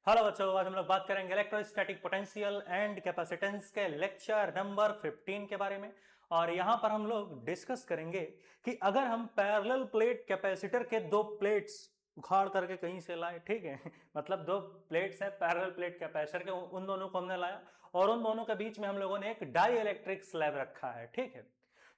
Hello बच्चों, आज हम लोग बात करेंगे इलेक्ट्रोस्टैटिक पोटेंशियल एंड कैपेसिटेंस के लेक्चर नंबर 15 के बारे में। और यहां पर हम लोग डिस्कस करेंगे कि अगर हम पैरेलल प्लेट कैपेसिटर के दो प्लेट्स उखाड़ करके कहीं से लाए, ठीक है मतलब दो प्लेट्स हैं पैरेलल प्लेट कैपेसिटर के, उन दोनों को हमने लाया और उन दोनों के बीच में हम लोगों ने एक डाई इलेक्ट्रिक स्लैब रखा है, ठीक है।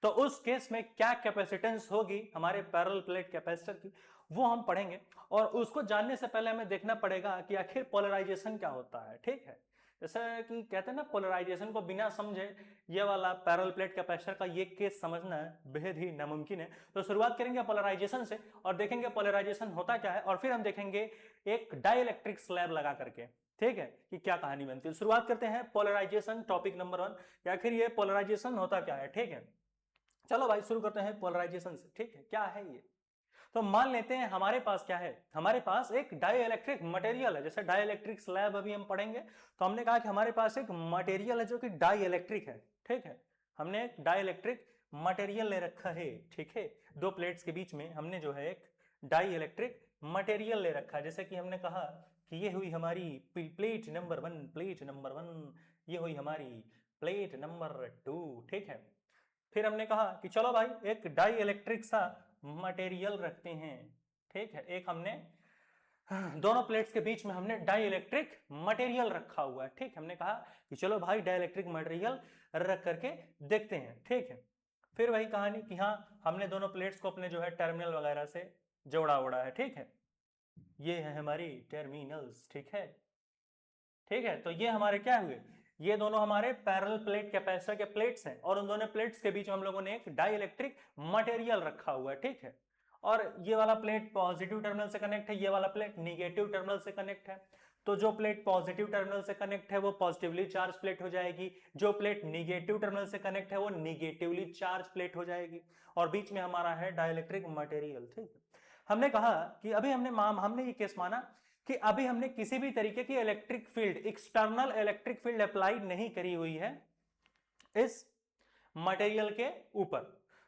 तो उस केस में क्या कैपेसिटेंस होगी हमारे पैरेलल प्लेट कैपेसिटर की, वो हम पढ़ेंगे। और उसको जानने से पहले हमें देखना पड़ेगा कि आखिर पोलराइजेशन क्या होता है, ठीक है। जैसे कि कहते हैं ना, पोलराइजेशन को बिना समझे ये वाला पैरेलल प्लेट कैपेसिटर का ये केस समझना है बेहद ही नामुमकिन है। तो शुरुआत करेंगे पोलराइजेशन से और देखेंगे पोलराइजेशन होता क्या है, और फिर हम देखेंगे एक डाइइलेक्ट्रिक स्लैब लगा करके, ठीक है, कि क्या कहानी बनती है। शुरुआत करते हैं पोलराइजेशन, टॉपिक नंबर 1 कि आखिर ये पोलराइजेशन होता क्या है, ठीक है। चलो भाई शुरू करते हैं पोलराइजेशन से, ठीक है। क्या है ये, तो मान लेते हैं हमारे पास क्या है, हमारे पास एक डाइइलेक्ट्रिक मटेरियल है। जैसे डाइइलेक्ट्रिक स्लैब अभी हम पढ़ेंगे, तो हमने कहा कि हमारे पास एक मटेरियल है जो कि डाइइलेक्ट्रिक है, ठीक है। हमने एक डाइइलेक्ट्रिक मटेरियल ले रखा है, ठीक है। दो प्लेट्स के बीच में हमने जो है एक डाइइलेक्ट्रिक मटेरियल ले रखा है। जैसे कि हमने कहा कि ये हुई हमारी प्लेट नंबर 1, प्लेट नंबर 1, ये हुई हमारी प्लेट नंबर 2, ठीक है। फिर हमने कहा कि चलो भाई एक डाई इलेक्ट्रिक सा मटेरियल रखते हैं, ठीक है। एक हमने दोनों प्लेट्स के बीच में हमने डाई इलेक्ट्रिक मटेरियल रखा हुआ है, ठीक। हमने कहा कि चलो भाई डाई इलेक्ट्रिक मटेरियल रख करके देखते हैं, ठीक है। फिर वही कहानी कि हाँ, हमने दोनों प्लेट्स को अपने जो है टर्मिनल वगैरह से जोड़ा उड़ा है, ठीक है। ये है हमारी टर्मिनल्स, ठीक है, ठीक है। तो ये हमारे क्या हुए, ये दोनों हमारे पैरेलल प्लेट कैपेसिटर के प्लेट्स हैं और उन दोनों प्लेट्स के बीच में हम लोगों ने एक डाई इलेक्ट्रिक मटेरियल रखा हुआ है, ठीक है। और ये वाला प्लेट पॉजिटिव टर्मिनल से कनेक्ट है, ये वाला प्लेट निगेटिव टर्मिनल से कनेक्ट है। तो जो प्लेट पॉजिटिव टर्मिनल से कनेक्ट है वो पॉजिटिवली चार्ज प्लेट हो जाएगी, जो प्लेट निगेटिव टर्मिनल से कनेक्ट है वो निगेटिवली चार्ज प्लेट हो जाएगी। और बीच में हमारा है डाइइलेक्ट्रिक मटेरियल, ठीक है। हमने कहा कि अभी हमने ये केस माना कि अभी हमने किसी भी तरीके की electric field, external electric field apply नहीं करी हुई है इस मटेरियल के ऊपर।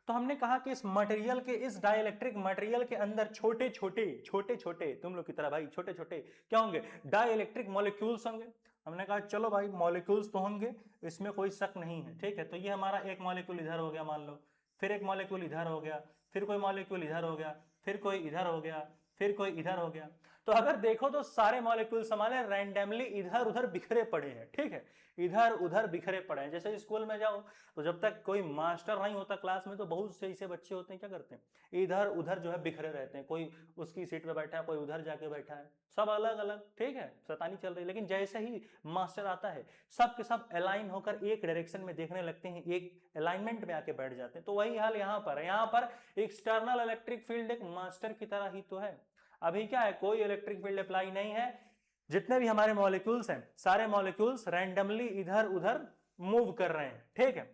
तो हमने कहा कि इस मटेरियल के, इस डाइइलेक्ट्रिक मटेरियल के अंदर छोटे छोटे तुम लोग की तरह भाई छोटे छोटे क्या होंगे, डाइइलेक्ट्रिक मॉलिक्यूल्स होंगे। हमने कहा चलो भाई मॉलिक्यूल्स तो होंगे, इसमें कोई शक नहीं है, ठीक है। तो ये हमारा एक मॉलिक्यूल इधर हो गया मान लो, फिर एक मॉलिक्यूल इधर हो गया, फिर कोई मॉलिक्यूल इधर हो गया, फिर कोई इधर हो गया, फिर कोई इधर हो गया। तो अगर देखो तो सारे मॉलिक्यूल्स हमारे रैंडमली इधर उधर बिखरे पड़े हैं, ठीक है। इधर उधर बिखरे पड़े हैं। जैसे स्कूल में जाओ तो जब तक कोई मास्टर नहीं होता क्लास में, तो बहुत से ऐसे बच्चे होते हैं क्या करते हैं, इधर उधर जो है बिखरे रहते हैं। कोई उसकी सीट पे बैठा है, कोई उधर जाके बैठा है, सब अलग अलग, ठीक है, शैतानी चल रही है। लेकिन जैसे ही मास्टर आता है सब के सब अलाइन होकर एक डायरेक्शन में देखने लगते हैं, एक अलाइनमेंट में आके बैठ जाते हैं। तो वही हाल यहाँ पर है। यहाँ पर एक्सटर्नल इलेक्ट्रिक फील्ड एक मास्टर की तरह ही तो है। अभी क्या है, कोई इलेक्ट्रिक फील्ड अप्लाई नहीं है। जितने भी हमारे मॉलिक्यूल्स हैं सारे मॉलिक्यूल्स रैंडमली इधर उधर मूव कर रहे हैं, ठीक है।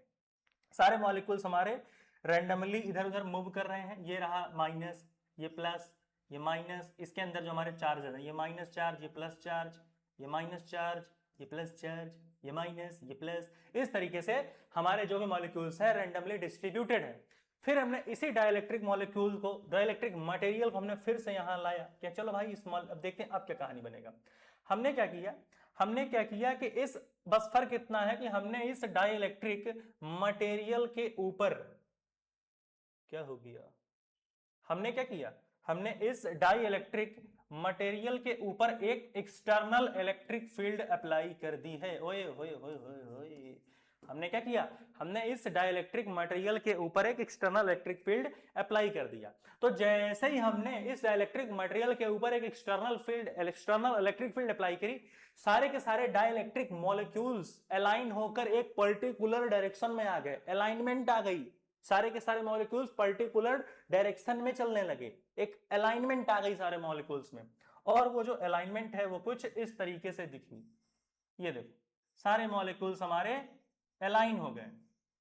सारे मॉलिक्यूल्स हमारे रैंडमली इधर उधर मूव कर रहे हैं। ये रहा माइनस, ये प्लस, ये माइनस, इसके अंदर जो हमारे चार्ज है, ये माइनस चार्ज, ये प्लस चार्ज, ये माइनस चार्ज, ये प्लस चार्ज, ये माइनस, ये प्लस। इस तरीके से हमारे जो भी मॉलिक्यूल्स हैं रैंडमली डिस्ट्रीब्यूटेड है। फिर हमने इसी डाइइलेक्ट्रिक मॉलिक्यूल को, डाइइलेक्ट्रिक मटेरियल को हमने फिर से यहां लाया। क्या चलो भाई इस अब देखते हैं अब क्या कहानी बनेगा। हमने क्या किया कि इस, बस फर्क इतना है कि हमने इस डाइइलेक्ट्रिक मटेरियल के ऊपर, क्या हो गया, हमने क्या किया, हमने इस डाई इलेक्ट्रिक मटेरियल के ऊपर एक एक्सटर्नल इलेक्ट्रिक फील्ड अप्लाई कर दी है। ओए ओए ओए ओए ओए, हमने क्या किया, हमने इस डाइइलेक्ट्रिक मटेरियल के ऊपर एक एक्सटर्नल इलेक्ट्रिक फील्ड अप्लाई कर दिया। तो जैसे ही हमने इस डाइइलेक्ट्रिक मटेरियल के ऊपर एक एक्सटर्नल इलेक्ट्रिक फील्ड अप्लाई करी, सारे के सारे डाइइलेक्ट्रिक मॉलिक्यूल्स अलाइन होकर एक पर्टिकुलर डायरेक्शन में आ गए, अलाइनमेंट आ गई। सारे के सारे मॉलिक्यूल्स पर्टिकुलर डायरेक्शन में चलने लगे, एक अलाइनमेंट आ गई सारे मॉलिक्यूल्स में। और वो जो अलाइनमेंट है वो कुछ इस तरीके से दिखी। ये देखो सारे मॉलिक्यूल्स हमारे अलाइन हो गए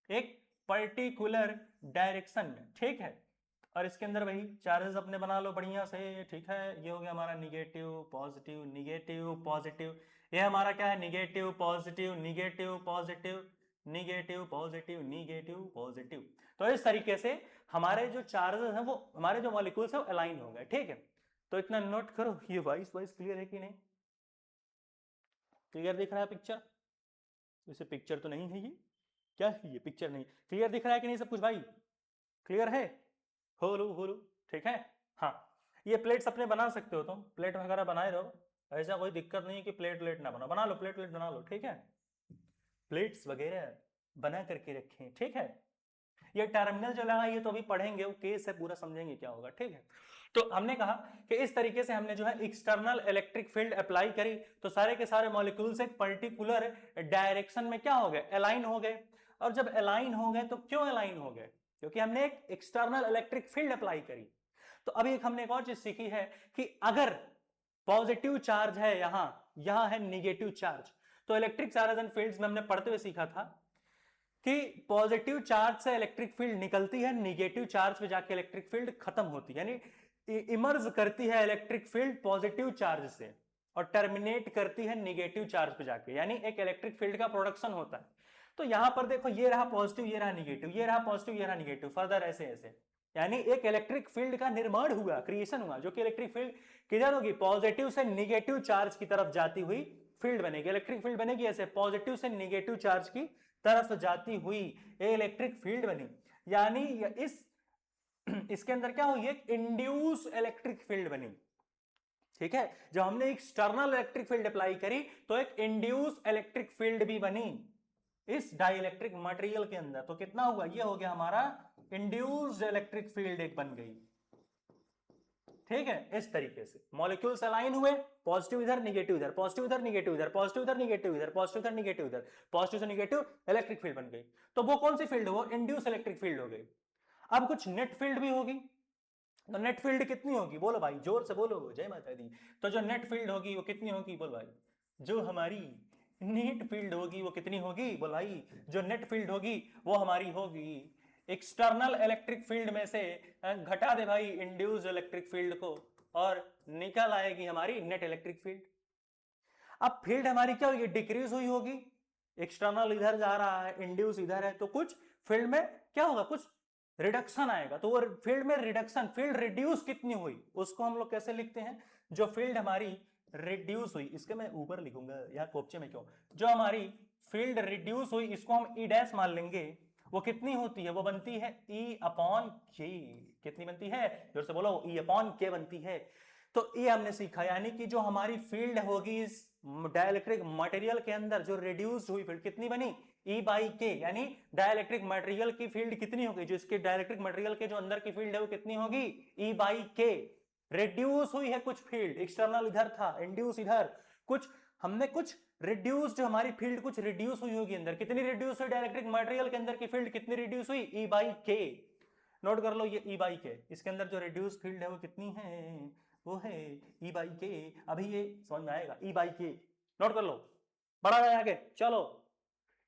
एक पर्टिकुलर डायरेक्शन में, ठीक है। और इसके अंदर वही चार्जेस अपने बना लो बढ़िया से, ठीक है। ये हो गया हमारा निगेटिव पॉजिटिव निगेटिव पॉजिटिव। ये हमारा क्या है, negative positive negative positive negative positive negative positive. तो इस तरीके से हमारे जो चार्जेस हैं, वो हमारे जो मॉलिक्यूल्स हैं वो अलाइन हो गए, ठीक है। तो इतना नोट करो, ये वॉइस क्लियर है कि नहीं। क्लियर दिख रहा है पिक्चर? वैसे पिक्चर तो नहीं है, ये क्या है, ये पिक्चर नहीं, क्लियर दिख रहा है कि नहीं सब कुछ भाई? क्लियर है? होलू ठीक है। हाँ, ये प्लेट्स अपने बना सकते हो तुम, प्लेट वगैरह बनाए रहो, ऐसा कोई दिक्कत नहीं है कि प्लेट ना बना लो, प्लेट बना लो, ठीक है, प्लेट्स वगैरह बना करके रखें, ठीक है। ये टर्मिनल जो लगा ये तो अभी पढ़ेंगे, वो केस है पूरा, समझेंगे क्या होगा, ठीक है। तो हमने कहा कि इस तरीके से हमने जो है एक्सटर्नल इलेक्ट्रिक फील्ड अप्लाई करी, तो सारे के सारे मॉलिक्यूल्स एक पर्टिकुलर डायरेक्शन में क्या हो गए, अलाइन हो गए। और जब अलाइन हो गए तो क्यों अलाइन हो गए? क्योंकि हमने एक एक्सटर्नल इलेक्ट्रिक फील्ड अप्लाई करी। तो अभी एक हमने एक और चीज सीखी है कि अगर पॉजिटिव चार्ज है यहां है निगेटिव चार्ज, तो इलेक्ट्रिक चार्ज एंड फील्ड्स में हमने पढ़ते हुए सीखा था कि पॉजिटिव चार्ज से इलेक्ट्रिक फील्ड निकलती है, निगेटिव चार्ज पे जाके इलेक्ट्रिक फील्ड खत्म होती है, यानी इमर्ज करती है इलेक्ट्रिक फील्ड पॉजिटिव चार्ज से और टर्मिनेट करती है निगेटिव चार्ज पे जाके, यानी एक इलेक्ट्रिक फील्ड का प्रोडक्शन होता है। तो यहां पर देखो, ये रहा पॉजिटिव, ये रहा निगेटिव, ये रहा पॉजिटिव, ये रहा निगेटिव, फर्दर ऐसे ऐसे, यानी एक इलेक्ट्रिक फील्ड का निर्माण हुआ, क्रिएशन हुआ, जो कि इलेक्ट्रिक फील्ड किधर होगी, पॉजिटिव से निगेटिव चार्ज की तरफ जाती हुई फील्ड बनेगी, इलेक्ट्रिक फील्ड बनेगी ऐसे, पॉजिटिव से निगेटिव चार्ज की तरफ जाती हुई इलेक्ट्रिक फील्ड बनी। यानी इसके अंदर क्या हुई, एक इंड्यूस इलेक्ट्रिक फील्ड बनी, ठीक है। जब हमने एक्सटर्नल इलेक्ट्रिक फील्ड अप्लाई करी तो एक इंड्यूस इलेक्ट्रिक फील्ड भी बनी इस डाइइलेक्ट्रिक मटेरियल के अंदर। तो कितना हुआ, ये हो गया हमारा इंड्यूस्ड इलेक्ट्रिक फील्ड एक बन गई, ठीक है। इस तरीके से मॉलिक्यूल्स अलाइन हुए, पॉजिटिव इधर निगेटिव इधर, पॉजिटिव इधर निगेटिव इधर, पॉजिटिव इधर निगेटिव इधर, पॉजिटिव इधर निगेटिव इधर, पॉजिटिव से निगेटिव इलेक्ट्रिक फील्ड बन गई। तो वो कौन सी फील्ड, वो इंड्यूस इलेक्ट्रिक फील्ड हो गई। अब कुछ नेट फील्ड भी होगी, तो नेट फील्ड कितनी होगी, बोलो भाई, जोर से बोलो, जय माता दी। तो जो नेट फील्ड होगी वो कितनी होगी, बोल भाई। जो हमारी नेट फील्ड होगी वो कितनी होगी, बोल भाई। जो नेट फील्ड होगी वो हमारी होगी एक्सटर्नल इलेक्ट्रिक फील्ड में से घटा दे भाई इंड्यूस्ड इलेक्ट्रिक फील्ड को, और निकल आएगी हमारी नेट इलेक्ट्रिक फील्ड। अब फील्ड हमारी क्या होगी, डिक्रीज हुई होगी, एक्सटर्नल इधर जा रहा है, इंड्यूस इधर है, तो कुछ फील्ड में क्या होगा, कुछ रिडक्शन आएगा। तो वो फील्ड में रिडक्शन, फील्ड रिड्यूस कितनी हुई, उसको हम लोग कैसे लिखते हैं, जो फील्ड हमारी रिड्यूस हुई, इसके मैं ऊपर लिखूंगा यहाँ कोपचे में क्यों, जो हमारी फील्ड रिड्यूस हुई इसको हम ई डैश मान लेंगे, वो कितनी होती है, वो बनती है E अपॉन के। कितनी बनती है, जोर से बोलो, E अपॉन के बनती है। तो ये हमने सीखा, यानी कि जो हमारी फील्ड होगी इस डाइलेक्ट्रिक मटेरियल के अंदर, जो रिड्यूस्ड हुई फील्ड कितनी बनी, E बाई के, यानी डाइलेक्ट्रिक मटेरियल की फील्ड कितनी होगी, जो इसके डाइलेक्ट्रिक मटेरियल के जो अंदर की फील्ड है वो कितनी होगी, E बाई के। रिड्यूस हुई है कुछ फील्ड, एक्सटर्नल इधर था, इंड्यूस इधर, कुछ हमने कुछ रिड्यूस्ड, हमारी फील्ड कुछ रिड्यूस हुई होगी अंदर, कितनी रिड्यूस हुई, डाइलेक्ट्रिक मटेरियल के अंदर की फील्ड कितनी रिड्यूस हुई, E बाई के। नोट कर लो ये E बाई के, इसके अंदर जो रिड्यूस फील्ड है वो कितनी है, वो है E बाई के। अभी ये समझ में आएगा, E बाई के, नोट कर लो। बड़ा भाई आगे चलो,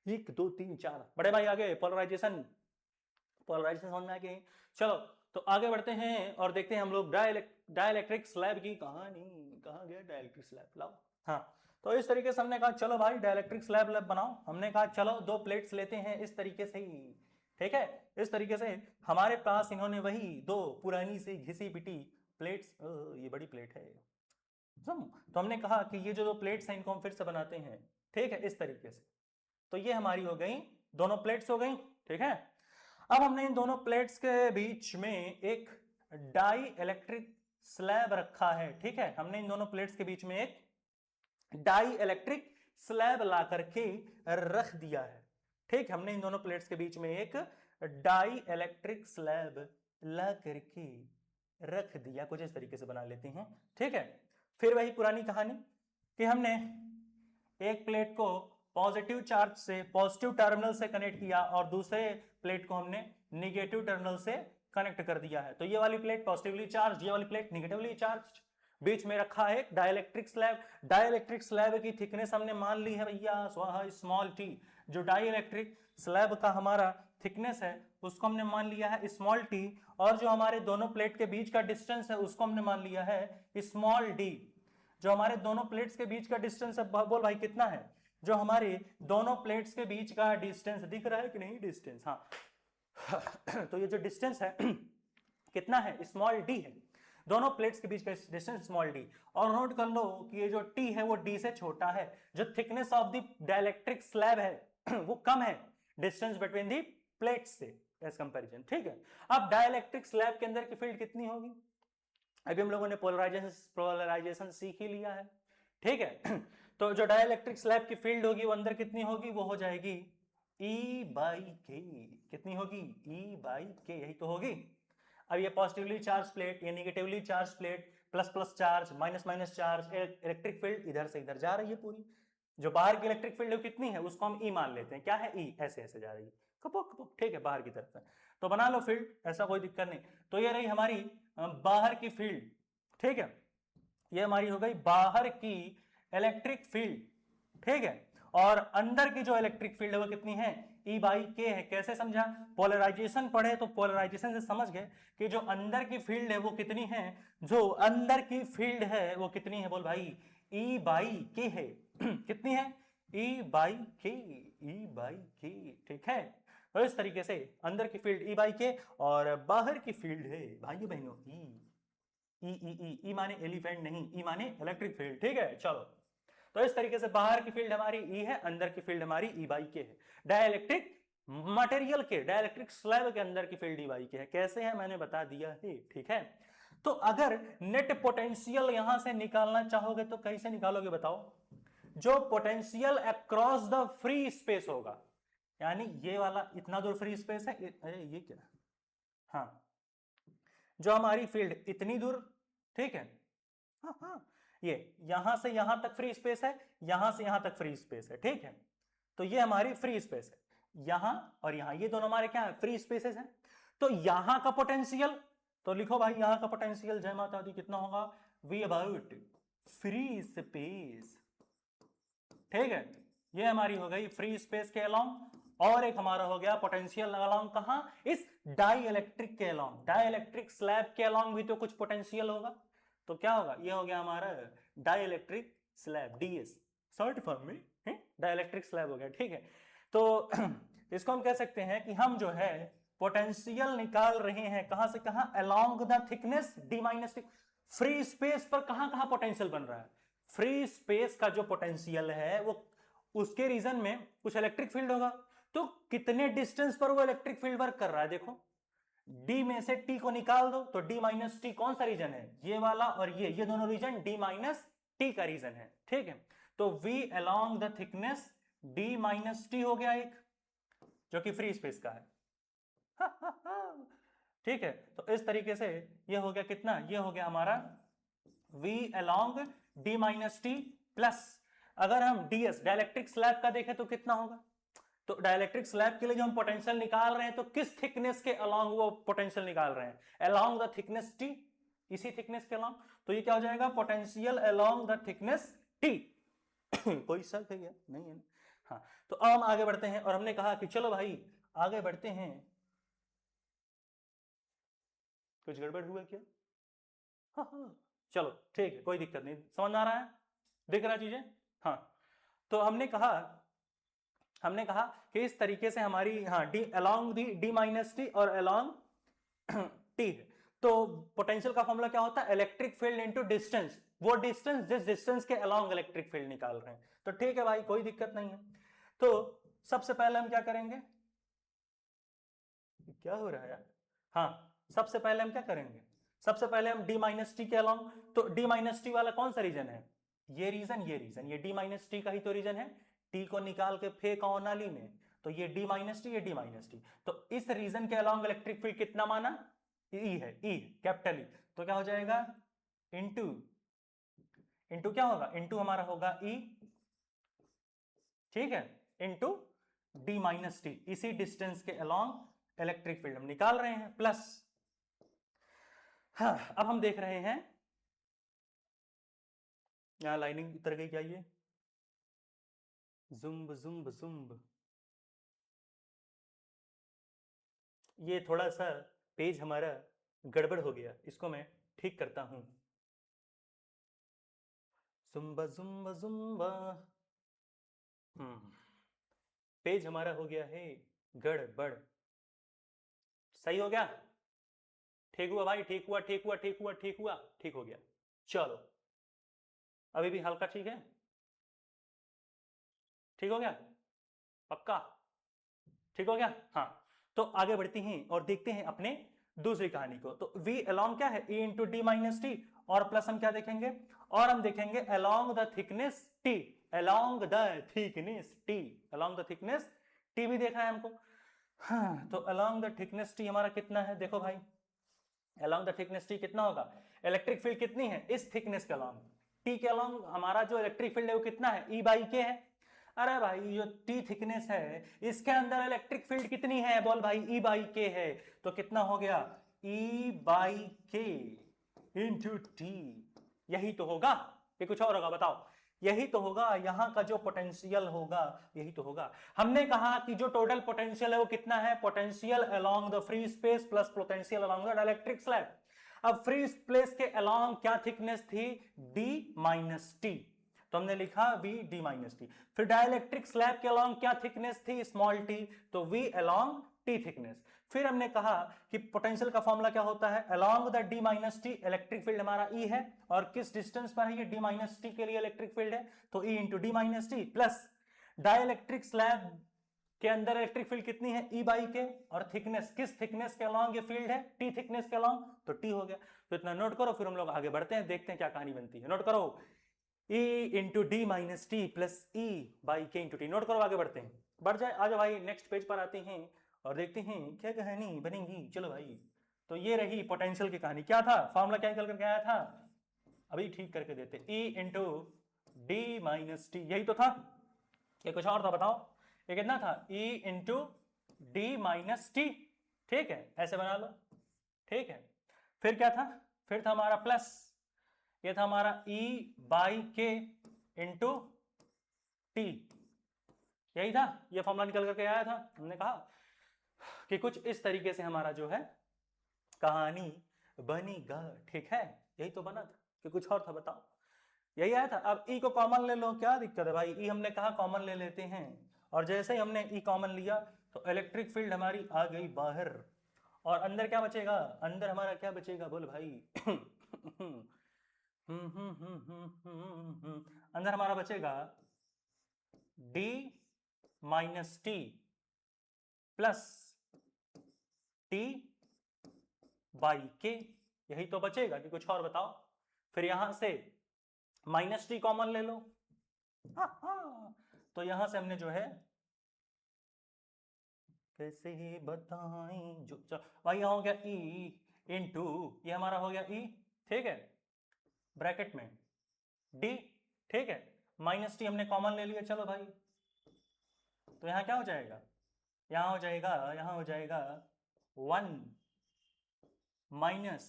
1 2 3 4, बड़े भाई आगे, पोलराइजेशन, पोलराइजेशन समझ में आ गई। चलो तो आगे बढ़ते हैं और देखते हैं हम लोग डाइलेक्ट्रिक स्लैब की कहानी। कहाँ गया डाइलेक्ट्रिक स्लैब, लाओ। हाँ, तो इस तरीके से हमने कहा चलो भाई डाइलेक्ट्रिक स्लैब बनाओ। हमने कहा चलो 2 प्लेट्स लेते हैं इस तरीके से ही, ठीक है। इस तरीके से हमारे पास इन्होंने वही 2 पुरानी सी घिसी पिटी प्लेट्स, ये बड़ी प्लेट है, तो हमने कहा कि ये जो 2 प्लेट्स हैं इनको हम फिर से बनाते हैं, ठीक है, इस तरीके से। तो ये हमारी हो गई, दोनों प्लेट्स हो गई, ठीक है। अब हमने इन दोनों प्लेट्स के बीच में एक डाई इलेक्ट्रिक स्लैब रखा है, ठीक है। हमने इन दोनों प्लेट्स के बीच में एक डाई इलेक्ट्रिक स्लैब ला करके रख दिया है, ठीक। हमने इन दोनों प्लेट्स के बीच में एक डाई इलेक्ट्रिक स्लैब ला करके रख दिया, कुछ इस तरीके से बना लेते हैं, ठीक है। फिर वही पुरानी कहानी कि हमने एक प्लेट को पॉजिटिव चार्ज से, पॉजिटिव टर्मिनल से कनेक्ट किया और दूसरे प्लेट को हमने निगेटिव टर्मिनल से कनेक्ट कर दिया है। तो ये वाली प्लेट पॉजिटिवली चार्ज, ये वाली प्लेट निगेटिवली चार्ज, बीच में रखा है एक डाइलेक्ट्रिक स्लैब। डाइलेक्ट्रिक स्लैब की थिकनेस हमने मान ली है भैया स्वाहा स्मॉल टी। जो डाइलेक्ट्रिक स्लैब का हमारा थिकनेस है उसको हमने मान लिया है स्मॉल टी, और जो हमारे दोनों प्लेट के बीच का डिस्टेंस है उसको हमने मान लिया है स्मॉल डी। जो हमारे दोनों प्लेट्स के बीच का डिस्टेंस है, बोल भाई कितना है, जो हमारे दोनों प्लेट्स के बीच का डिस्टेंस दिख रहा है कि नहीं, डिस्टेंस, हाँ। तो ये जो डिस्टेंस है कितना है, स्मॉल डी है। दोनों प्लेट्स के बीच का डिस्टेंस स्मॉल डी, और नोट कर लो कि ये जो टी है वो डी से छोटा है, जो thickness of the dielectric slab है वो कम है डिस्टेंस बिटवीन दी प्लेट्स से एज कंपैरिजन, ठीक है। अब डाइलेक्ट्रिक स्लैब के अंदर की फील्ड कितनी होगी, अभी हम लोगों ने पोलराइजेशन सीख ही लिया है, ठीक है। तो जो डाइलेक्ट्रिक स्लैब की फील्ड होगी वो अंदर कितनी होगी, वो हो जाएगी E बाई के, कितनी होगी E बाई के, यही तो होगी। अब ये पॉजिटिवली चार्ज प्लेट, ये negatively charge plate, plus plus charge, minus minus charge, electric field इधर से इधर जा रही है पूरी। जो बाहर की इलेक्ट्रिक फील्ड कितनी है उसको हम E मान लेते हैं, क्या है E, ऐसे ऐसे जा रही है कपोक कपोक, ठीक है, बाहर की तरफ से। तो बना लो फील्ड, ऐसा कोई दिक्कत नहीं। तो ये रही हमारी बाहर की फील्ड, ठीक है, ये हमारी हो गई बाहर की इलेक्ट्रिक फील्ड, ठीक है। और अंदर की जो इलेक्ट्रिक फील्ड है वो कितनी है, E बाई के है। कैसे समझा, पोलराइजेशन पढ़े तो पोलराइजेशन से समझ गए कि जो अंदर की फील्ड है वो कितनी है, जो अंदर की फील्ड है वो कितनी है, बोल भाई E बाई के है कितनी है, E बाई के, E बाई के, ठीक है। तो इस तरीके से अंदर की फील्ड E बाई के और बाहर की फील्ड है भाइयों बहनों ई माने एलिफेंट नहीं, ई माने इलेक्ट्रिक फील्ड, ठीक है। चलो, तो इस तरीके से बाहर की फील्ड हमारी ई है, अंदर की फील्ड हमारी ई बाई के है। डाइलेक्ट्रिक मटेरियल के, डाइलेक्ट्रिक स्लैब के अंदर की फील्ड ई बाई के है। कैसे है मैंने बता दिया है, ठीक है। तो अगर नेट पोटेंशियल यहां से निकालना चाहोगे तो कैसे निकालोगे बताओ, जो potential across the free space होगा, यानी ये वाला इतना दूर फ्री स्पेस है, अरे ये क्या, हाँ, जो हमारी फील्ड इतनी दूर, ठीक है, हाँ हाँ, ये यहां से यहां तक फ्री स्पेस है, यहां से यहां तक फ्री स्पेस है, ठीक है। तो ये हमारी फ्री स्पेस है, यहां और यहां, ये दोनों हमारे क्या है, फ्री स्पेसेस हैं। तो यहां का पोटेंशियल, तो लिखो भाई यहां का पोटेंशियल, जय माता दी, कितना होगा, वी अबाउट फ्री स्पेस, ठीक है। ये हमारी हो गई फ्री स्पेस के अलोंग, और एक हमारा हो गया पोटेंशियल अलोंग, कहां, इस डाइलेक्ट्रिक के अलोंग। डाइलेक्ट्रिक स्लैब के अलोंग भी तो कुछ पोटेंशियल होगा, तो क्या होगा, ये हो गया हमारा dielectric slab, DS short form में डाइलेक्ट्रिक स्लैब हो गया, ठीक है। तो इसको हम कह सकते हैं कि हम जो है पोटेंशियल निकाल रहे हैं कहां से कहां, along the thickness D minus T. Free space पर कहां कहां पोटेंशियल बन रहा है, फ्री स्पेस का जो पोटेंशियल है वो उसके रीजन में कुछ इलेक्ट्रिक फील्ड होगा, तो कितने डिस्टेंस पर वो इलेक्ट्रिक फील्ड वर्क कर रहा है, देखो D में से T को निकाल दो, तो D माइनस टी कौन सा रीजन है, ये वाला, और ये दोनों रीजन D माइनस टी का रीजन है, ठीक है। तो V along the thickness D minus T हो गया एक, जो कि फ्री स्पेस का है ठीक है। तो इस तरीके से ये हो गया कितना, ये हो गया हमारा V along D minus T plus, अगर हम DS डाइलेक्ट्रिक स्लैब का देखें तो कितना होगा, तो डाइलेक्ट्रिक स्लैब के लिए जो हम पोटेंशियल निकाल रहे हैं तो किस थिकनेस के अलोंग वो पोटेंशियल निकाल रहे हैं, अलोंग द थिकनेस टी, इसी थिकनेस के अलोंग। तो ये क्या हो जाएगा, potential along the thickness T कोई शक है क्या, नहीं है ना, हाँ। तो अब हम आगे बढ़ते हैं और हमने कहा कि चलो भाई आगे बढ़ते हैं, कुछ गड़बड़ हुआ क्या, हाँ हाँ, चलो ठीक है, कोई दिक्कत नहीं, समझ आ रहा है, दिख रहा चीजें, हाँ। तो हमने कहा कि इस तरीके से हमारी, हाँ, D along the D minus T और अलोंग टी है। तो पोटेंशियल का फॉर्मूला क्या होता है, इलेक्ट्रिक फील्ड इनटू डिस्टेंस, वो डिस्टेंस जिस डिस्टेंस के अलोंग इलेक्ट्रिक फील्ड निकाल रहे हैं। तो ठीक है भाई, कोई दिक्कत नहीं है। तो सबसे पहले हम क्या करेंगे, क्या हो रहा है यार, हाँ, सबसे पहले हम क्या करेंगे, सबसे पहले हम डी माइनस टी के अलोंग, तो डी माइनस टी वाला कौन सा रीजन है, ये रीजन, ये रीजन, ये डी माइनस टी का ही तो रीजन है, टी को निकाल के फेंका नाली में, तो ये डी माइनस टी, ये डी माइनस टी। तो इस रीजन के अलोंग इलेक्ट्रिक फील्ड कितना माना, ई है, ई कैपिटल ई। तो क्या हो जाएगा, इनटू, इनटू क्या होगा, इनटू हमारा होगा ई, ठीक है, इनटू डी माइनस टी, इसी डिस्टेंस के अलोंग इलेक्ट्रिक फील्ड हम निकाल रहे हैं, प्लस, हाँ, अब हम देख रहे हैं, यहां लाइनिंग उतर गई क्या, ये जुम्ब जुम्ब जुम्ब, ये थोड़ा सा पेज हमारा गड़बड़ हो गया, इसको मैं ठीक करता हूं, जुम्बा जुम्बा जुम्बा, पेज हमारा हो गया है गड़बड़, सही हो गया, ठीक हुआ भाई, ठीक हुआ, ठीक हुआ, ठीक हुआ, ठीक हुआ, ठीक हो गया। चलो अभी भी हल्का ठीक है, ठीक हो गया, पक्का ठीक हो गया। हाँ, तो आगे बढ़ती हैं और देखते हैं अपने दूसरी कहानी को। तो v along क्या है, e into D minus T, और प्लस हम क्या देखेंगे, और हम देखेंगे along the thickness t, along the thickness t, along the thickness t भी देखना है हमको। हाँ, तो along द थिकनेस t हमारा कितना है, देखो भाई along द थिकनेस t कितना होगा, इलेक्ट्रिक फील्ड कितनी है इस थिकनेस के along, t के along हमारा जो इलेक्ट्रिक फील्ड है वो कितना है, e बाई के है। अरे भाई जो टी थिकनेस है इसके अंदर इलेक्ट्रिक फील्ड कितनी है, बोल भाई ई बाई के है, तो कितना हो गया ई बाई के इंटू टी, यही तो होगा, ये कुछ और होगा बताओ, यही तो होगा, यहां का जो पोटेंशियल होगा यही तो होगा। हमने कहा कि जो टोटल पोटेंशियल है वो कितना है, potential along the free space plus potential along the electric slab. अब फ्री स्पेस के अलोंग क्या थिकनेस थी, डी माइनस टी, तो हमने लिखा v d माइनस टी। फिर डाइलेक्ट्रिक स्लैब के अलोंग क्या थिकनेस थी, स्मॉल t, तो v अलोंग t थिकनेस। फिर हमने कहा कि पोटेंशियल का फॉर्मूला क्या होता है, along the d minus T, electric field हमारा E है, और किस डिस्टेंस पर है ये d माइनस टी के लिए इलेक्ट्रिक फील्ड है, तो E into D minus T, plus dielectric slab के अंदर इलेक्ट्रिक फील्ड कितनी है, E बाई के, और थिकनेस किस थिकनेस के अलोंग ये फील्ड है, T थिकनेस के अलोंग, तो T हो गया। तो इतना नोट करो, फिर हम लोग आगे बढ़ते हैं, देखते हैं क्या कहानी बनती है। नोट करो E into D minus T plus E by के इंटू टी, नोट करो, आगे बढ़ते हैं, बढ़ जाए, आ जाओ भाई नेक्स्ट पेज पर आते हैं और देखते हैं क्या कहानी बनेगी। चलो भाई, तो ये रही पोटेंशियल की कहानी, क्या था फॉर्मूला, क्या निकल करके आया था, अभी ठीक करके देते, E into D minus T, यही तो था, ये कुछ और था बताओ, ये कितना था, E into D minus T, ठीक है ऐसे बना लो, ठीक है। फिर क्या था, फिर था हमारा प्लस, ये था हमारा E बाई के इंटू टी, यही था, ये फॉर्मूला निकल करके आया था। हमने कहा कि कुछ इस तरीके से हमारा जो है कहानी बनेगा, ठीक है, यही तो बना था कि कुछ और था बताओ, यही आया था। अब E को कॉमन ले लो, क्या दिक्कत है भाई, E हमने कहा कॉमन ले लेते हैं, और जैसे ही हमने E कॉमन लिया तो इलेक्ट्रिक फील्ड हमारी आ गई बाहर, और अंदर क्या बचेगा, अंदर हमारा क्या बचेगा बोल भाई अंदर हमारा बचेगा d minus T plus T by के, यही तो बचेगा कि कुछ और बताओ। फिर यहां से माइनस टी कॉमन ले लो, तो यहां से हमने जो है कैसे बताएं जो भाई, यहां हो गया E इंटू, ये हमारा हो गया E, ठीक है, ब्रैकेट में D, ठीक है, माइनस टी हमने कॉमन ले लिया, चलो भाई, तो यहां क्या हो जाएगा, यहां हो जाएगा 1 माइनस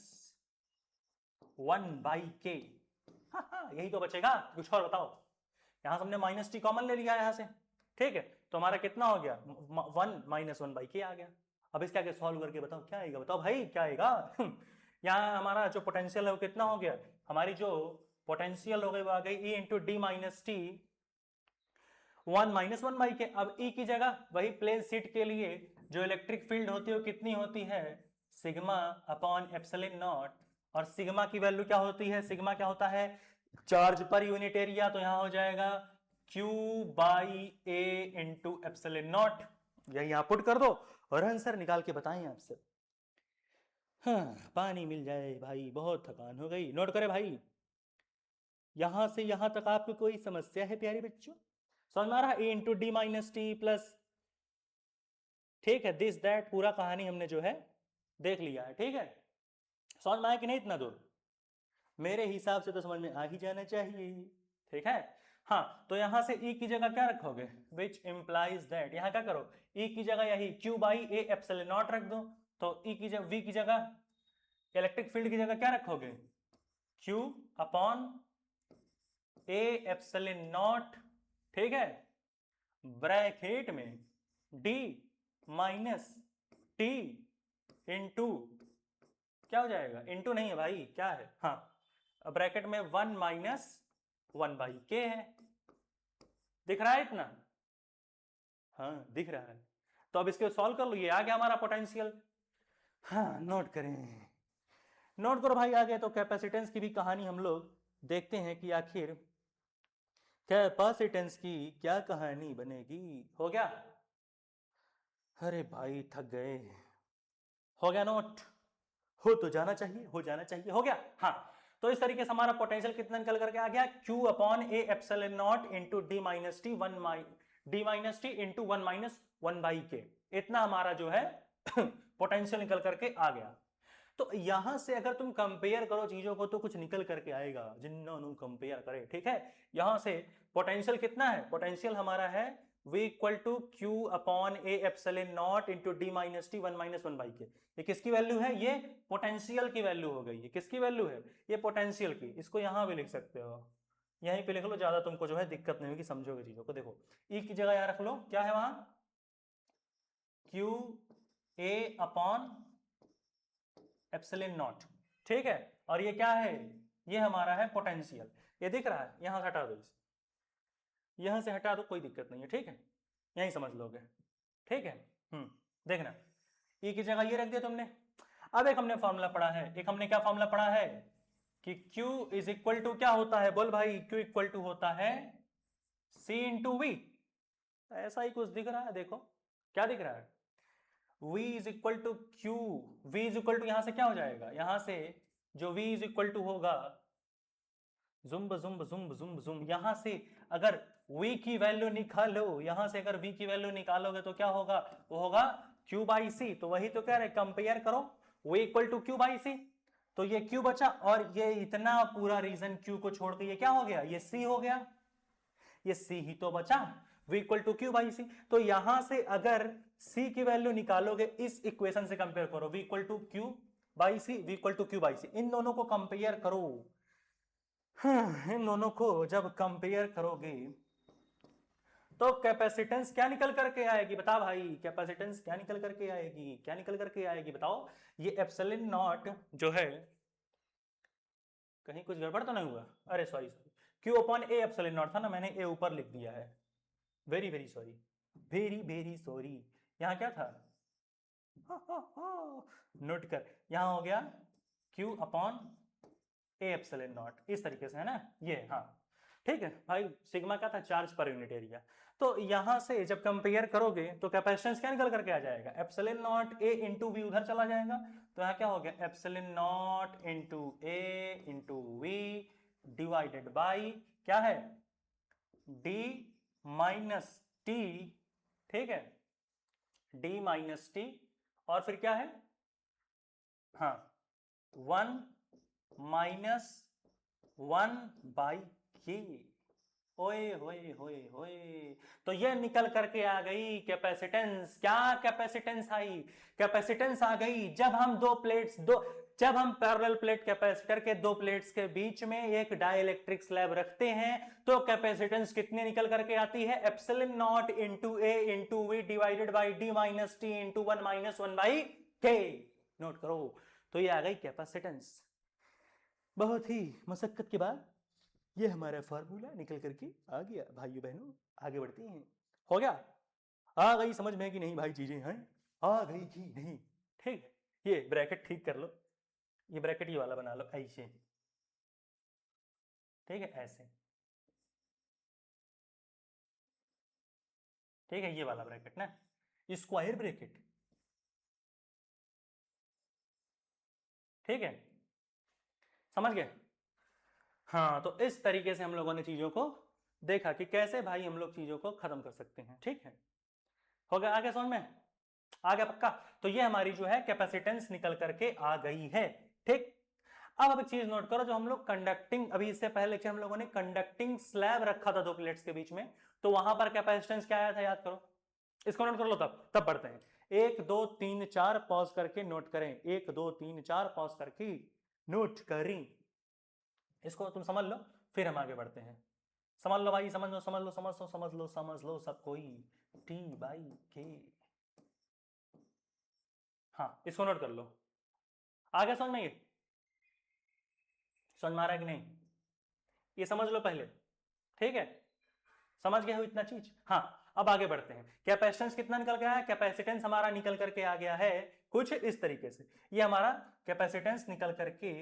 1 बाई के, यही तो बचेगा, कुछ और बताओ। यहां से हमने माइनस टी कॉमन ले लिया यहां से, ठीक है, तो हमारा कितना हो गया 1 माइनस 1 बाई के आ गया। अब इसके आगे सॉल्व करके बताओ क्या आएगा, बताओ भाई क्या आएगा यहाँ हमारा जो पोटेंशियल है वो कितना हो गया, हमारी जो पोटेंशियल हो गई वो आ गई E into D minus T 1 minus 1 by के। अब E की जगह वही प्लेन शीट के लिए जो इलेक्ट्रिक फील्ड होती है वो कितनी होती है, सिग्मा अपॉन एप्सिलॉन नॉट, और सिग्मा की वैल्यू क्या होती है, सिग्मा क्या होता है, चार्ज पर यूनिट एरिया, तो यहां हो जाएगा Q by A into epsilon not, यही यहां पुट कर दो और आंसर निकाल के बताएं आपसे। हाँ, पानी मिल जाए भाई, बहुत थकान हो गई। नोट करें भाई, यहां से यहां तक आपको कोई समस्या है प्यारे बच्चों, समझ में आ रहा है, A into D minus T plus, ठीक है, दिस दैट, पूरा कहानी हमने जो है देख लिया है, ठीक है, समझ में आया कि नहीं इतना दूर, मेरे हिसाब से तो समझ में आ ही जाना चाहिए, ठीक है। हाँ, तो यहां से E की जगह क्या रखोगे, विच इंप्लाइज दैट, यहां क्या करो, E की जगह यही Q by A epsilon not रख दो, तो E की जगह V की जगह इलेक्ट्रिक फील्ड की जगह क्या रखोगे, Q upon A epsilon not, ठीक है, ब्रैकेट में D माइनस टी इंटू, क्या हो जाएगा, इंटू नहीं है भाई, क्या है, हाँ, ब्रैकेट में 1 माइनस 1 बाई के है, दिख रहा है इतना, हाँ दिख रहा है। तो अब इसको सॉल्व कर लो, ये आ गया हमारा पोटेंशियल। हाँ नोट करें, नोट करो भाई आगे। तो कैपेसिटेंस की भी कहानी हम लोग देखते हैं कि आखिर कैपेसिटेंस की क्या कहानी बनेगी। हो गया? अरे भाई थक गए। हो गया नोट? हो तो जाना चाहिए, हो जाना चाहिए। हो गया? हाँ। तो इस तरीके से हमारा पोटेंशियल कितना निकल करके आ गया, Q upon A epsilon not into D minus T into 1 minus 1 by के। इतना हमारा जो है पोटेंशियल निकल करके आ गया। तो यहां से अगर तुम कंपेयर करो चीजों को तो कुछ निकल करके आएगा, जिन्होंने कंपेयर करे। ठीक है? यहां से पोटेंशियल कितना है, पोटेंशियल हमारा है v equal to Q upon A epsilon not into D minus T 1 minus 1 by K. ये किसकी वैल्यू है, ये पोटेंशियल की वैल्यू हो गई। ये किसकी वैल्यू है, ये पोटेंशियल की। इसको यहां भी लिख सकते हो, यहीं पे लिख लो, ज्यादा तुमको जो है दिक्कत नहीं होगी, समझोगे चीजों को। देखो ई की जगह यहां रख लो, क्या है वहां, Q A upon epsilon not. ठीक है? और ये क्या है, ये हमारा है पोटेंशियल। ये दिख रहा है, यहां से हटा दो, इसे यहां से हटा दो, कोई दिक्कत नहीं है। ठीक है? यही समझ लोगे। ठीक है? देखना, ई की जगह ये रख दिया तुमने। अब एक हमने फॉर्मूला पढ़ा है, एक हमने क्या फॉर्मूला पढ़ा है कि Q इज इक्वल टू क्या होता है, बोल भाई, Q इक्वल टू होता है C इंटू वी। ऐसा ही कुछ दिख रहा है, देखो क्या दिख रहा है, V is equal to Q. V is equal to यहां से क्या हो जाएगा, यहां से जो V इज इक्वल टू होगा, जुम्ब जुम्ब जुम्ब जुम्ब जुम्ब, यहां से अगर V की वैल्यू निकालो, यहां से अगर V की वैल्यू निकालोगे तो क्या होगा, वो होगा Q बाई सी। तो वही तो कह रहे, कंपेयर करो V equal to Q by C. तो ये Q बचा, और ये इतना पूरा रीजन Q को छोड़ के ये क्या हो गया, ये C हो गया। ये C ही तो बचा, V equal to Q by C. तो यहां से अगर C की वैल्यू निकालोगे, इस इक्वेशन से कंपेयर करो, V equal to Q by C, V equal to Q by C, इन दोनों को कंपेयर करो। इन दोनों को जब कंपेयर करोगे तो कैपेसिटेंस क्या निकल करके आएगी, बता भाई, कैपेसिटेंस क्या निकल करके आएगी, क्या निकल करके आएगी बताओ। ये एप्सिलॉन नॉट जो है, कहीं कुछ गड़बड़ तो नहीं हुआ, अरे sorry sorry, Q upon A epsilon not था ना, मैंने ए ऊपर लिख दिया है, very very sorry, very very sorry. यहां क्या था, नोट कर, यहां हो गया Q upon A epsilon not, इस तरीके से है ना ये। हाँ ठीक है भाई, सिग्मा क्या था, चार्ज पर यूनिट एरिया। तो यहां से जब कंपेयर करोगे तो कैपेसिटेंस क्या निकल करके आ जाएगा, epsilon not A into V, उधर चला जाएगा। तो यहाँ क्या हो गया, epsilon not into A into V divided by क्या है, डी माइनस टी। ठीक है? डी माइनस टी, और फिर क्या है, हाँ, 1 माइनस 1 बाई के। ओए होए होए होए, तो ये निकल करके आ गई कैपेसिटेंस। क्या कैपेसिटेंस आई, कैपेसिटेंस आ गई जब हम जब हम पैरेलल प्लेट कैपेसिटर के दो प्लेट्स के बीच में एक डाइलेक्ट्रिक स्लैब रखते हैं, तो कैपेसिटेंस कितनी निकल करके आती है, epsilon not into A into V divided by D minus T into 1 minus 1 by K. Note करो, तो ये आ गई कैपेसिटेंस। बहुत ही मशक्कत के बाद ये हमारा फार्मूला निकल करके आ गया। भाइयों बहनों आगे बढ़ते हैं। हो गया, आ गई समझ में कि नहीं भाई, चीजें हैं आ गई कि नहीं। ठीक है? ये ब्रैकेट ठीक कर लो, ये ब्रैकेट ये वाला बना लो ऐसे। ठीक है? ऐसे। ठीक है? ये वाला ब्रैकेट ना, स्क्वायर ब्रैकेट। ठीक है? समझ गए? हाँ, तो इस तरीके से हम लोगों ने चीजों को देखा कि कैसे भाई हम लोग चीजों को खत्म कर सकते हैं। ठीक है? हो गया आगे समझ में, आ गया पक्का? तो ये हमारी जो है कैपेसिटेंस निकल करके आ गई है। ठीक? अब एक चीज नोट करो, जो हम लोग कंडक्टिंग, अभी इससे पहले हम लोगों ने कंडक्टिंग स्लैब रखा था दो प्लेट्स के बीच में, तो वहां पर कैपेसिटेंस क्या आया था, याद करो। इसको नोट कर लो, तब तब बढ़ते हैं। 1 2 3 4 पॉज करके नोट करें, 1 2 3 4 पॉज करके नोट करें। इसको तुम समझ लो, फिर हम आगे बढ़ते हैं। समझ लो भाई, समझ लो समझ लो समझ लो समझ लो समझ लो सब कोई, टी बाई के। हाँ, इसको नोट कर लो। आगे समझ में, ये समझ में आ रहा है कि नहीं, ये समझ लो पहले। ठीक है? समझ गए हो इतना चीज? हाँ, अब आगे बढ़ते हैं। कैपेसिटेंस कितना निकल गया है, कैपेसिटेंस हमारा निकल करके आ गया है कुछ इस तरीके से ये हमारा कैपेसिटेंस निकल करके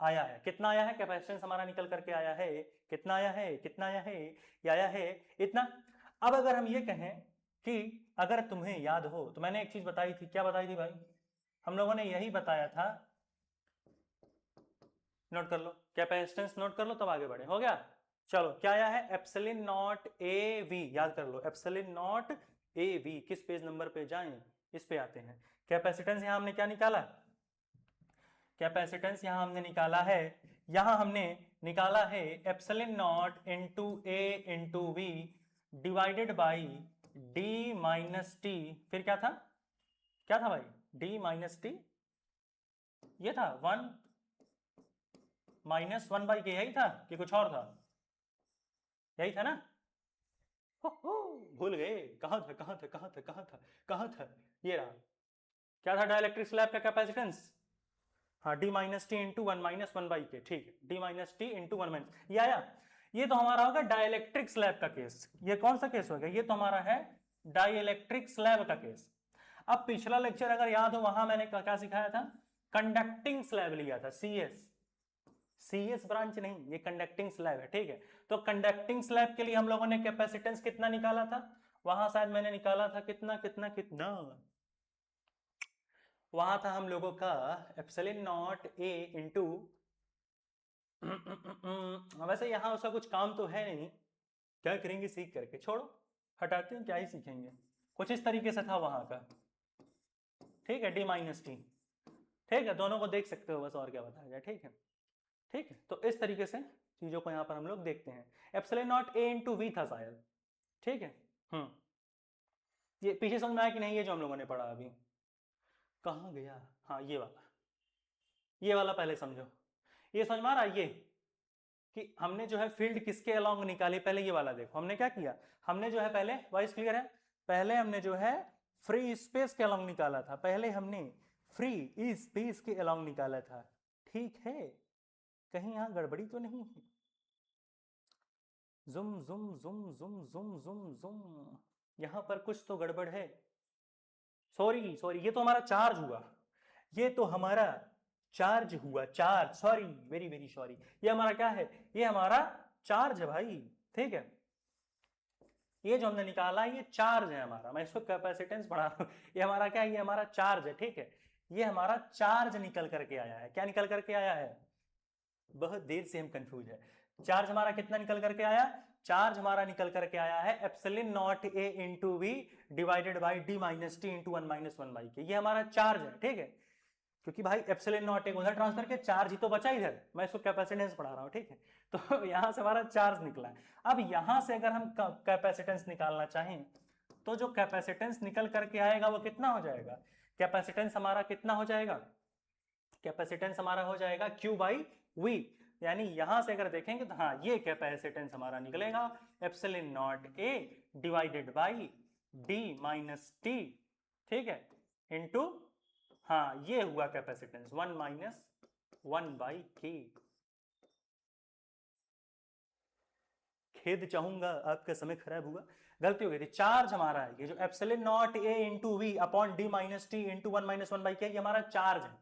आया है। कितना आया है कैपेसिटेंस हमारा निकल करके आया है, कितना आया है, कितना आया है, ये आया है इतना। अब अगर हम ये कहें कि अगर तुम्हें याद हो तो मैंने एक चीज बताई थी, क्या बताई थी भाई? हम लोगों ने यही बताया था, नोट कर लो, कैपेसिटेंस नोट कर लो तब आगे बढ़े। हो गया? चलो, क्या आया है? एप्सिलॉन नॉट ए वी, याद कर लो, एप्सिलॉन नॉट ए वी। किस पेज नंबर पे जाएं? इस पे आते हैं। कैपेसिटेंस यहां हमने क्या निकाला? कैपेसिटेंस यहां हमने निकाला है, यहां हमने निकाला है epsilon not into A into V divided by D minus T. फिर क्या था? क्या था भाई? डी माइनस टी, ये था 1 माइनस 1 बाई के, यही था कि कुछ और था? यही था ना? भूल गए, कहां था कहां था कहां था कहां था कहां था? ये रहा। क्या था डाइलेक्ट्रिक स्लैब का कैपेसिटेंस? हाँ, D minus T into 1 minus 1 by के। ठीक है, D minus T into 1 minus, ये आया। ये तो हमारा होगा डाइलेक्ट्रिक स्लैब का केस। ये कौन सा केस हो गया? ये तो हमारा है डाइलेक्ट्रिक स्लैब का केस। अब पिछला लेक्चर अगर याद हो, वहां मैंने क्या सिखाया था? कंडक्टिंग स्लैब लिया था, सीएस। सीएस ब्रांच नहीं, ये कंडक्टिंग स्लैब है। ठीक है, तो कंडक्टिंग स्लैब के लिए हम लोगों ने कैपेसिटेंस कितना निकाला था? वहां शायद मैंने निकाला था कितना कितना कितना, वहां था हम लोगों का एप्सिलॉन नॉट ए इंटू वैसे यहां उसका कुछ काम तो है नहीं, क्या करेंगे सीख करके, छोड़ो, हटाते हैं, क्या ही सीखेंगे। कुछ इस तरीके से था वहां का। ठीक है, डी माइनस टी। ठीक है, दोनों को देख सकते हो बस, और क्या बताया जाए। ठीक है, ठीक है, तो इस तरीके से चीजों को यहां पर हम लोग देखते हैं। Epsilon not A into V था शायद। ठीक है, ये पीछे समझ में आया कि नहीं? ये जो हम लोगों ने पढ़ा अभी, कहां गया? हाँ, ये वाला पहले समझो। ये समझ में आ रहा है ये कि हमने जो है फील्ड किसके अलोंग निकाली? पहले ये वाला देखो, हमने क्या किया? हमने जो है पहले, वॉइस क्लियर है? पहले हमने जो है फ्री स्पेस के अलोंग निकाला था, पहले हमने फ्री स्पेस के अलोंग निकाला था। ठीक है, कहीं यहां गड़बड़ी तो नहीं है? जुम जुम जुम जुम जुम जुम जुम, यहां पर कुछ तो गड़बड़ है। सॉरी सॉरी, ये तो हमारा चार्ज हुआ, ये तो हमारा चार्ज हुआ, charge, sorry, very very sorry. ये हमारा क्या है? ये हमारा चार्ज है भाई। ठीक है, ये जो हमने निकाला ये चार्ज है हमारा, मैं इसको कैपेसिटेंस बढ़ा रहा हूं, ये हमारा क्या है? ये हमारा चार्ज है। ठीक है, ये हमारा चार्ज निकल करके आया है। क्या निकल करके आया है? बहुत देर से हम कंफ्यूज है। चार्ज हमारा कितना निकल करके आया? चार्ज हमारा निकल करके आया है epsilon not A into V divided by D minus T into 1 minus 1 by K. ये हमारा चार्ज है। ठीक है, क्योंकि भाई एप्सिलॉन नॉट एक उधर ट्रांसफर किया, चार्ज ही तो बचा इधर, मैं इसको कैपेसिटेंस पढ़ा रहा हूं। ठीक है, तो यहां से हमारा चार्ज निकला है। अब यहां से अगर हम कैपेसिटेंस निकालना चाहें तो जो कैपेसिटेंस निकल करके आएगा वो कितना हो जाएगा? कैपेसिटेंस हमारा कितना हो जाएगा? कैपेसिटेंस हमारा हो जाएगा Q बाई वी। यानी यहां से अगर देखेंगे तो हाँ, ये कैपेसिटेंस हमारा निकलेगा epsilon not a divided by D minus T. ठीक है, इनटू, हाँ, ये हुआ कैपेसिटेंस 1 माइनस 1 बाई के। खेद चाहूंगा, आपका समय खराब हुआ, गलती हो गई थी। चार्ज हमारा है ये जो epsilon not A into V upon D minus T into 1 minus 1 by K, ये हमारा चार्ज है।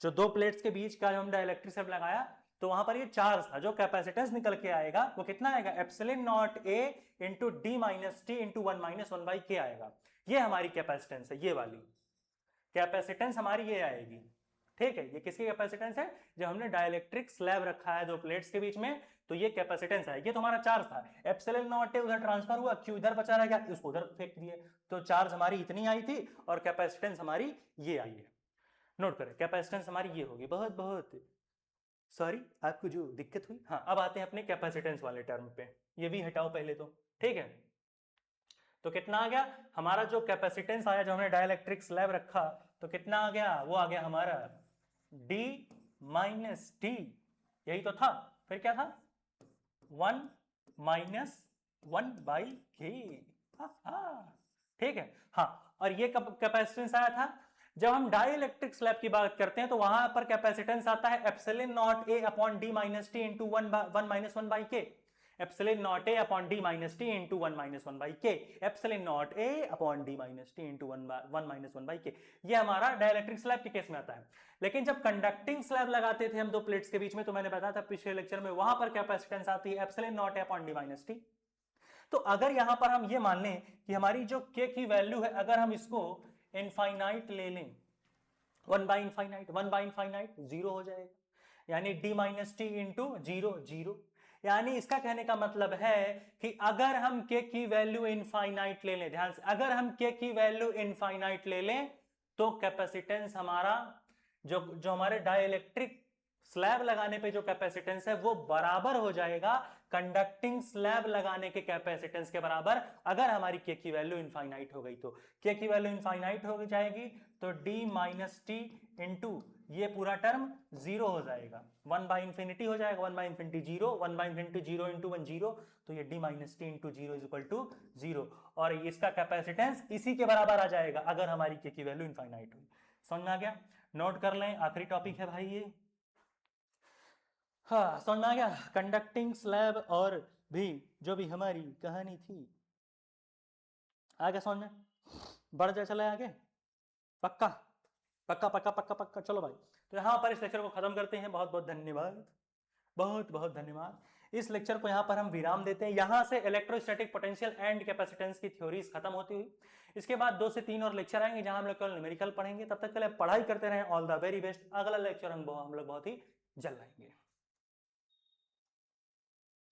जो दो प्लेट्स के बीच का जो हमने इलेक्ट्रिक सर्किट लगाया तो वहां पर ये चार्ज था। जो कैपेसिटेंस निकल के आएगा वो कितना आएगा? Epsilon not A into D minus T into 1 minus 1 by के आएगा। ये हमारी कैपेसिटेंस है, ये वाली कैपेसिटेंस हमारी ये आएगी। ठीक है, ये किसकी कैपेसिटेंस है? जब हमने डाइलेक्ट्रिक स्लैब रखा है दो प्लेट्स के बीच में, तो ये कैपेसिटेंस आएगी। तो हमारा चार्ज था, एप्सिलॉन नॉट ए उधर ट्रांसफर हुआ, क्यू इधर बचा रह गया, उसको उधर फेंक दिए, तो चार्ज हमारी इतनी आई थी और कैपेसिटेंस हमारी ये आई है। नोट करें, कैपेसिटेंस हमारी ये होगी। बहुत बहुत सॉरी आपको जो दिक्कत हुई। हाँ, अब आते हैं अपने कैपेसिटेंस वाले टर्म पे, ये भी हटाओ पहले तो। ठीक है, तो कितना आ गया हमारा जो कैपेसिटेंस आया, जो हमने डाइलेक्ट्रिक स्लैब रखा, तो कितना आ गया? वो आ गया हमारा D माइनस टी, यही तो था। फिर क्या था? 1 माइनस 1 बाई के। ठीक है, हाँ, और ये कब कैपेसिटेंस आया था? जब हम डाइलेक्ट्रिक स्लैब की बात करते हैं तो वहां पर कैपेसिटेंस आता है epsilon not A upon D minus T into 1 minus 1 by K. Epsilon not A upon D minus T into 1 minus 1 by K, epsilon not A upon D minus T into 1 minus 1 by K. ये हमारा dielectric slab के case में आता है। लेकिन जब conducting slab लगाते थे हम दो प्लेट्स के बीच में, तो मैंने बताया था पिछले लेक्चर में, वहां पर कैपेसिटेंस आती है epsilon not A upon D minus T. तो अगर यहां पर हम ये मान लें कि हमारी जो के की वैल्यू है, अगर हम इसको इनफाइनाइट ले लें, 1 बाई इनफाइनाइट 0 हो जाएगा, यानी d माइनस टी इंटू 0। यानी इसका कहने का मतलब है कि अगर हम k की वैल्यू इनफाइनाइट ले लें, ध्यान से, अगर हम k की वैल्यू इनफाइनाइट ले लें तो कैपेसिटेंस हमारा जो हमारे डाइलेक्ट्रिक स्लैब लगाने पे जो कैपेसिटेंस है वो बराबर हो जाएगा कंडक्टिंग स्लैब लगाने के कैपेसिटेंस के बराबर, अगर हमारी के की वैल्यू इनफाइनाइट हो गई तो। के की वैल्यू इनफाइनाइट हो जाएगी तो d माइनस टी इंटू ये पूरा टर्म 0 हो जाएगा, 1 बाई इंफिनिटी हो जाएगा, 1 by infinity 0, 1 by infinity 0 into 1 0, तो ये d minus T into 0 is equal to 0, और इसका कैपेसिटेंस इसी के बराबर आ जाएगा अगर हमारी के की वैल्यू इनफाइनाइट हुई। समझ में आ गया? नोट कर लें, आखिरी टॉपिक है भाई ये। हाँ, समझ में आ गया? कंडक्टिंग स्लैब और भी जो भी हमारी कहानी थी, आगे समझ में बढ़ जाए, चले आगे, पक्का पक्का पक्का पक्का पक्का। चलो भाई, तो यहाँ पर इस लेक्चर को खत्म करते हैं। बहुत बहुत धन्यवाद, बहुत बहुत धन्यवाद। इस लेक्चर को यहाँ पर हम विराम देते हैं। यहाँ से इलेक्ट्रोस्टैटिक पोटेंशियल एंड कैपेसिटेंस की थ्योरीज खत्म होती हुई इसके बाद 2 से 3 और लेक्चर आएंगे जहां हम लोग केवल न्यूमेरिकल पढ़ेंगे। तब तक के लिए पढ़ाई करते रहें। All the very best. अगला लेक्चर हम लोग बहुत ही जल्द आएंगे।